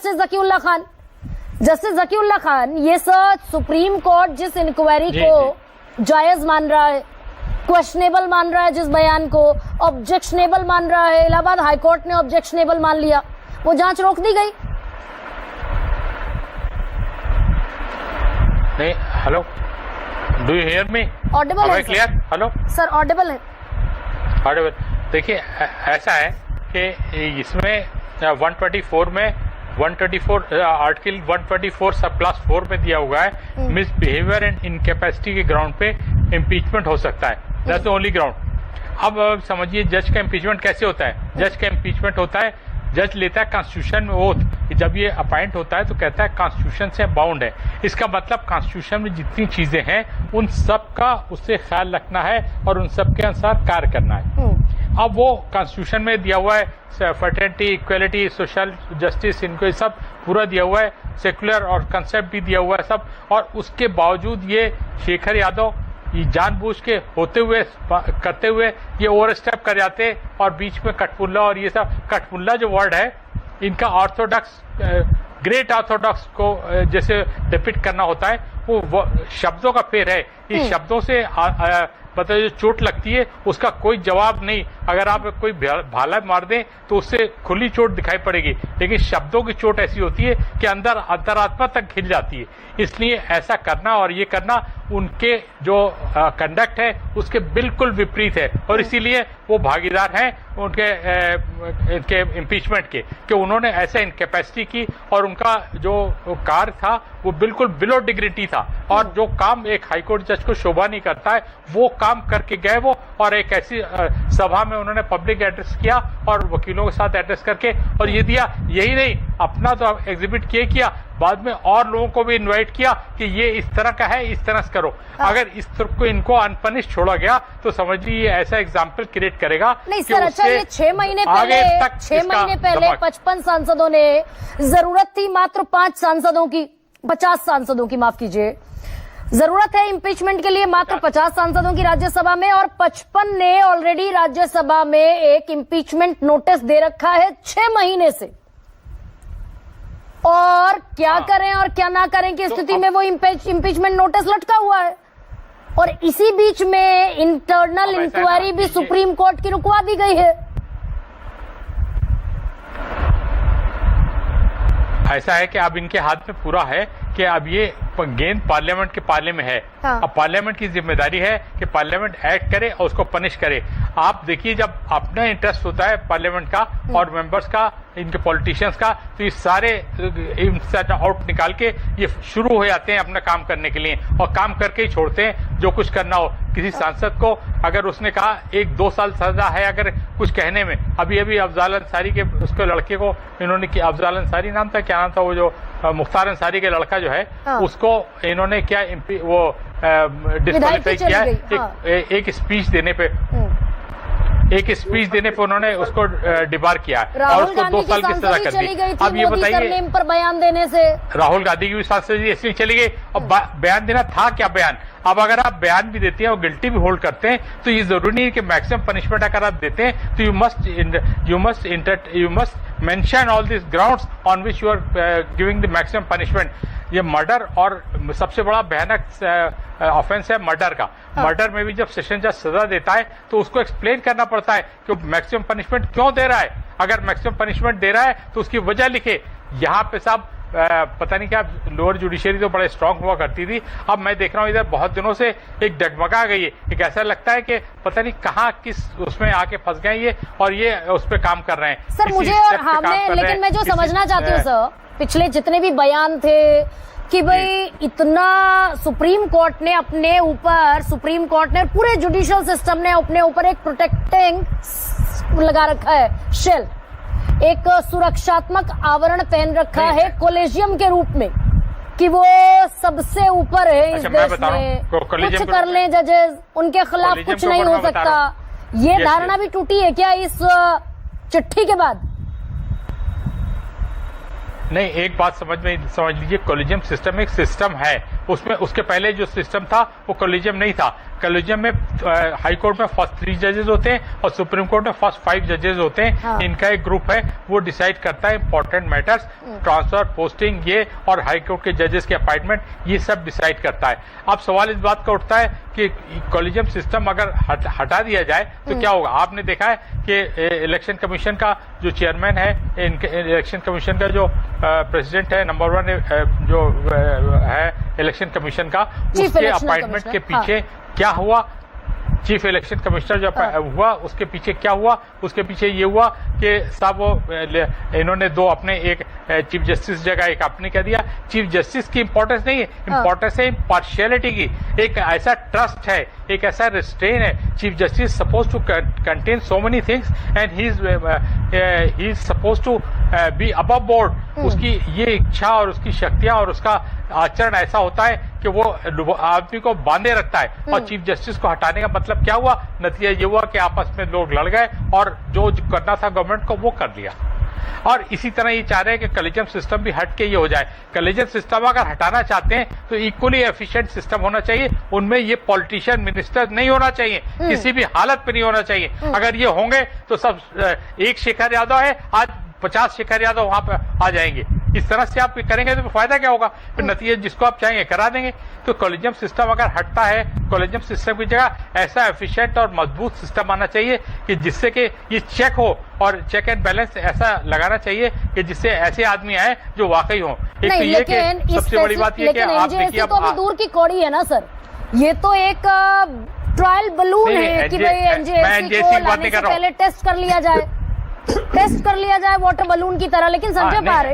Justice ज़कीउल्लाह Khan, ये sir supreme court जिस inquiry को जायज मान रहा है, क्वेश्चनेबल मान रहा है, जिस बयान को ऑब्जेक्शनेबल मान रहा है, इलाहाबाद हाईकोर्ट ने ऑब्जेक्शनेबल मान लिया, वो जांच रोक दी गई। नहीं, hello, do you hear me? Audible है क्लियर? हेलो सर, ऑडिबल है। ऑडिबल। देखिए, ऐसा है कि इसमें 124 में 124 आर्टिकल 124 सब क्लास 4 में दिया हुआ है, मिसबिहेवियर एंड इनकैपेसिटी के ग्राउंड पे इम्पीचमेंट हो सकता है। That's the only ground. अब समझिए जज का इम्पीचमेंट कैसे होता है। जज का इम्पीचमेंट होता है, जज लेता है कॉन्स्टिट्यूशन में ओथ, जब ये अपॉइंट होता है तो कहता है कॉन्स्टिट्यूशन से बाउंड है। इसका मतलब कॉन्स्टिट्यूशन में जितनी चीजें हैं उन सब का उससे ख्याल रखना है और उन सब के अनुसार कार्य करना है। अब वो कॉन्स्टिट्यूशन में दिया हुआ है, फर्टेनिटी, इक्वलिटी, सोशल जस्टिस, इनको सब पूरा दिया हुआ है, सेकुलर और कंसेप्ट भी दिया हुआ है सब, और उसके बावजूद ये शेखर यादव ये जानबूझ के होते हुए करते हुए ये ओवर स्टेप कर जाते और बीच में कठपुल्ला और ये सब। कठपुल्ला जो वर्ड है इनका ऑर्थोडॉक्स, ग्रेट ऑर्थोडॉक्स को जैसे डिपिक्ट करना होता है, वो शब्दों का फेर है। इस शब्दों से मतलब जो चोट लगती है उसका कोई जवाब नहीं। अगर आप कोई भाला मार दें तो उससे खुली चोट दिखाई पड़ेगी, लेकिन शब्दों की चोट ऐसी होती है कि अंतरात्मा तक खिल जाती है। इसलिए ऐसा करना और ये करना उनके जो कंडक्ट है उसके बिल्कुल विपरीत है, और इसीलिए वो भागीदार हैं उनके इम्पीचमेंट के, कि उन्होंने ऐसा इनकैपेसिटी की और उनका जो कार्य था वो बिल्कुल बिलो डिग्निटी था, और जो काम एक हाईकोर्ट जज को शोभा नहीं करता है वो काम करके गए वो। और एक ऐसी सभा में उन्होंने पब्लिक एड्रेस किया और वकीलों के साथ एड्रेस करके और ये दिया। यही नहीं, अपना तो एग्जिबिट किया, बाद में और लोगों को भी इनवाइट किया कि ये इस तरह का है, इस तरह से करो। अगर इस तरह को इनको अनपनिश छोड़ा गया तो समझ लीजिए ऐसा एग्जाम्पल क्रिएट करेगा। नहीं सर, अच्छा, ये 6 महीने पहले 55 सांसदों ने, जरूरत थी मात्र 5 सांसदों की, 50 सांसदों की, माफ कीजिए, जरूरत है इम्पीचमेंट के लिए मात्र 50 सांसदों की राज्यसभा में, और 55 ने ऑलरेडी राज्यसभा में एक इम्पीचमेंट नोटिस दे रखा है 6 महीने से। और क्या करें और क्या ना करें की स्थिति में वो इम्पीचमेंट नोटिस लटका हुआ है, और इसी बीच में इंटरनल इंक्वायरी भी सुप्रीम कोर्ट की रुकवा दी गई है। ऐसा है कि अब इनके हाथ में पूरा है कि अब ये गेंद पार्लियामेंट के पाले में है। अब पार्लियामेंट की जिम्मेदारी है कि पार्लियामेंट एक्ट करे और उसको पनिश करे। आप देखिए, जब अपना इंटरेस्ट होता है पार्लियामेंट का और मेंबर्स का, इनके पॉलिटिशियंस का, तो ये सारे आउट निकाल के ये शुरू हो जाते हैं अपना काम करने के लिए, और काम करके ही छोड़ते हैं जो कुछ करना हो। किसी सांसद को अगर उसने कहा 1-2 साल सजा है अगर कुछ कहने में, अभी अफजाल अंसारी के उसके लड़के को इन्होंने किया, अफजाल अंसारी नाम था, क्या नाम था वो जो मुख्तार अंसारी के लड़का जो है, उसको इन्होंने क्या वो डिस्क्वालीफाई किया है एक स्पीच देने पे, उन्होंने उसको डिबार किया और उसको 2 साल की सजा कर दी। अब ये बताइए, पर बयान देने से राहुल गांधी की भी सांसदी ऐसी चली गई। अब बयान देना था क्या बयान? अब अगर आप बयान भी देते हैं और गिल्टी भी होल्ड करते हैं तो ये जरूरी नहीं है कि मैक्सिमम पनिशमेंट अगर आप देते हैं तो you must mention all this grounds on which you are giving the maximum punishment. ये मर्डर और सबसे बड़ा भयानक ऑफेंस है मर्डर का। मर्डर में भी जब सेशन जज सजा देता है तो उसको एक्सप्लेन करना पड़ता है कि मैक्सिमम पनिशमेंट क्यों दे रहा है। अगर मैक्सिमम पनिशमेंट दे रहा है तो उसकी वजह लिखे। यहाँ पे साहब पता नहीं क्या, लोअर जुडिशरी तो बड़े स्ट्रांग हुआ करती थी, अब मैं देख रहा हूँ इधर बहुत दिनों से एक डगमगा गई है। एक ऐसा लगता है कि पता नहीं कहाँ किस उसमें आके फंस गए ये, और ये उस पर काम कर रहे हैं सर। मुझे और लेकिन मैं जो समझना चाहती हूँ सर, पिछले जितने भी बयान थे कि भाई इतना सुप्रीम कोर्ट ने अपने ऊपर, सुप्रीम कोर्ट ने, पूरे जुडिशियल सिस्टम ने अपने ऊपर एक प्रोटेक्टिंग लगा रखा है, शेल, एक सुरक्षात्मक आवरण पहन रखा है कोलेजियम के रूप में, कि वो सबसे ऊपर है इस देश में, कुछ कर लें जजेस, उनके खिलाफ कुछ नहीं हो सकता। ये धारणा भी टूटी है क्या इस चिट्ठी के बाद? नहीं, एक बात समझ लीजिए, कोलिजियम सिस्टम एक सिस्टम है, उसमें उसके पहले जो सिस्टम था वो कोलिजियम नहीं था। कॉलेजियम में हाई कोर्ट में फर्स्ट 3 जजेस होते हैं और सुप्रीम कोर्ट में फर्स्ट 5 जजेस होते हैं। हाँ। इनका एक ग्रुप है, वो डिसाइड करता है इंपॉर्टेंट मैटर्स, ट्रांसफर, पोस्टिंग, ये और हाई कोर्ट के जजेस के अपॉइंटमेंट, ये सब डिसाइड करता है। अब सवाल इस बात का उठता है कि कॉलेजियम सिस्टम अगर हटा दिया जाए तो क्या होगा। आपने देखा है कि इलेक्शन कमीशन का जो चेयरमैन है, इलेक्शन कमीशन का जो प्रेसिडेंट है, नंबर 1 जो है इलेक्शन कमीशन का, उसके अपॉइंटमेंट के पीछे क्या हुआ, चीफ इलेक्शन कमिश्नर जो हुआ उसके पीछे क्या हुआ, उसके पीछे ये हुआ कि साहब वो इन्होंने 2 अपने, एक चीफ जस्टिस जगह एक अपने कह दिया। चीफ जस्टिस की इंपॉर्टेंस नहीं है, इंपॉर्टेंस है इम्पार्शियलिटी की। एक ऐसा ट्रस्ट है, एक ऐसा रिस्ट्रेन है। Chief justice suppose to contain so many things and he is suppose to be above board. उसकी ये इच्छा और उसकी शक्तियां और उसका आचरण ऐसा होता है कि वो आदमी को बांधे रखता है। और चीफ जस्टिस को हटाने का मतलब क्या हुआ, नतीजा ये हुआ कि आपस में लोग लड़ गए और जो करना था गवर्नमेंट को वो कर लिया। और इसी तरह ये चाह रहे हैं कि कॉलेजियम सिस्टम भी हट के ये हो जाए। कॉलेजियम सिस्टम अगर हटाना चाहते हैं तो इक्वली एफिशिएंट सिस्टम होना चाहिए, उनमें ये पॉलिटिशियन मिनिस्टर नहीं होना चाहिए, किसी भी हालत में नहीं होना चाहिए। अगर ये होंगे तो सब एक शेखर यादव है, आज 50 शेखर यादव वहां पर आ जाएंगे। इस तरह से आप करेंगे तो फायदा क्या होगा, फिर नतीजे जिसको आप चाहेंगे करा देंगे। तो कॉलेजियम सिस्टम अगर हटता है, कॉलेजियम सिस्टम की जगह ऐसा एफिशिएंट और मजबूत सिस्टम आना चाहिए कि जिससे कि ये चेक हो, और चेक एंड बैलेंस ऐसा लगाना चाहिए कि जिससे ऐसे आदमी आए जो वाकई हो। एक तो ये कि सबसे बड़ी बात ये कि आप देखिए, तो अभी दूर की कौड़ी है ना सर, ये तो एक ट्रायल बलून है कि भाई एनजेएसी को लाने से पहले टेस्ट कर लिया जाए वाटर बलून की तरह। लेकिन संजय पारेख,